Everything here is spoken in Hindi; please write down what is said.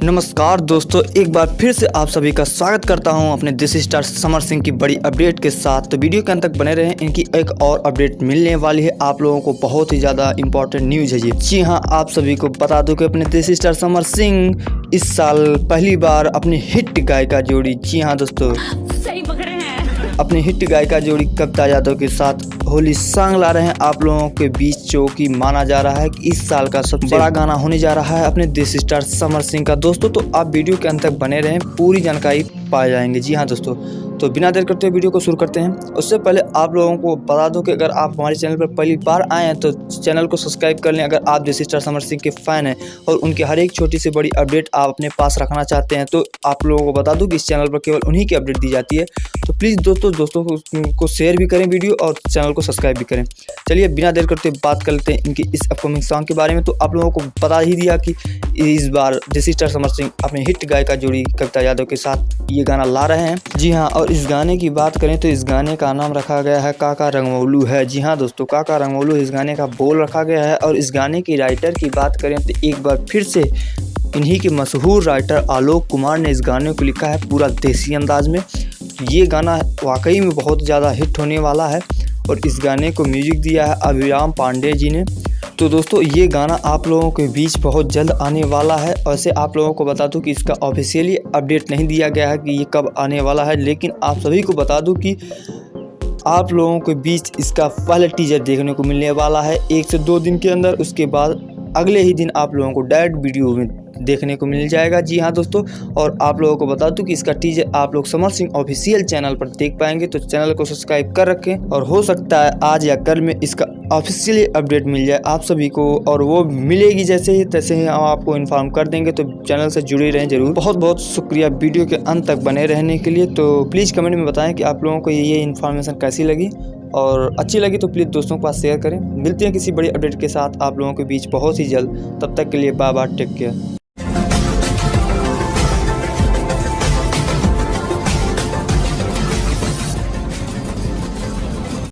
नमस्कार दोस्तों, एक बार फिर से आप सभी का स्वागत करता हूं अपने देसी स्टार समर सिंह की बड़ी अपडेट के साथ। तो वीडियो के अंत तक बने रहें, इनकी एक और अपडेट मिलने वाली है। आप लोगों को बहुत ही ज़्यादा इंपॉर्टेंट न्यूज़ है ये। जी हां, आप सभी को बता दूं कि अपने देसी स्टार समर सिंह इस साल पहली बार अपनी हिट गायिका जोड़ी, जी हाँ दोस्तों, सही पकड़े हैं, अपनी हिट गायिका जोड़ी कविता यादव के साथ होली सॉन्ग ला रहे हैं आप लोगों के बीच, जो कि माना जा रहा है कि इस साल का सबसे बड़ा गाना होने जा रहा है अपने देसी स्टार समर सिंह का। दोस्तों तो आप वीडियो के अंत तक बने रहें, पूरी जानकारी पाए जाएंगे। जी हाँ दोस्तों, तो बिना देर करते हुए वीडियो को शुरू करते हैं। उससे पहले आप लोगों को बता दूं कि अगर आप हमारे चैनल पर पहली बार आए हैं तो चैनल को सब्सक्राइब कर लें। अगर आप देसी स्टार समर सिंह के फ़ैन हैं और उनकी हर एक छोटी से बड़ी अपडेट आप अपने पास रखना चाहते हैं, तो आप लोगों को बता दूं कि इस चैनल पर केवल उन्हीं की अपडेट दी जाती है। तो प्लीज़ दोस्तों को शेयर भी करें वीडियो और चैनल को सब्सक्राइब भी करें। चलिए बिना देर करते बात कर लेते हैं इनकी इस अपकमिंग सॉन्ग के बारे में। तो आप लोगों को बता ही दिया कि इस बार देसी स्टार समर सिंह अपने हिट गायिका जोड़ी कविता यादव के साथ ये गाना ला रहे हैं। जी हाँ, और इस गाने की बात करें तो इस गाने का नाम रखा गया है काका रंगमौलू है। जी हाँ दोस्तों, काका रंगमौलू इस गाने का बोल रखा गया है। और इस गाने की राइटर की बात करें तो एक बार फिर से इन्हीं के मशहूर राइटर आलोक कुमार ने इस गाने को लिखा है पूरा देसी अंदाज में। ये गाना वाकई में बहुत ज़्यादा हिट होने वाला है और इस गाने को म्यूजिक दिया है अभिराम पांडे जी ने। तो दोस्तों ये गाना आप लोगों के बीच बहुत जल्द आने वाला है। वैसे आप लोगों को बता दूं कि इसका ऑफिशियली अपडेट नहीं दिया गया है कि ये कब आने वाला है, लेकिन आप सभी को बता दूं कि आप लोगों के बीच इसका पहला टीजर देखने को मिलने वाला है 1 से 2 दिन के अंदर। उसके बाद अगले ही दिन आप लोगों को डायरेक्ट वीडियो में देखने को मिल जाएगा। जी हाँ दोस्तों, और आप लोगों को बता दूं कि इसका टीजर आप लोग समर सिंह ऑफिशियल चैनल पर देख पाएंगे। तो चैनल को सब्सक्राइब कर रखें और हो सकता है आज या कल में इसका ऑफिशियली अपडेट मिल जाए आप सभी को, और वो मिलेगी जैसे ही तैसे ही हम आपको इन्फॉर्म कर देंगे। तो चैनल से जुड़े रहें जरूर। बहुत बहुत शुक्रिया वीडियो के अंत तक बने रहने के लिए। तो प्लीज़ कमेंट में बताएं कि आप लोगों को ये इन्फॉर्मेशन कैसी लगी, और अच्छी लगी तो प्लीज़ दोस्तों के पास शेयर करें। मिलते हैं किसी बड़ी अपडेट के साथ आप लोगों के बीच बहुत ही जल्द। तब तक के लिए बाय बाय, टेक केयर।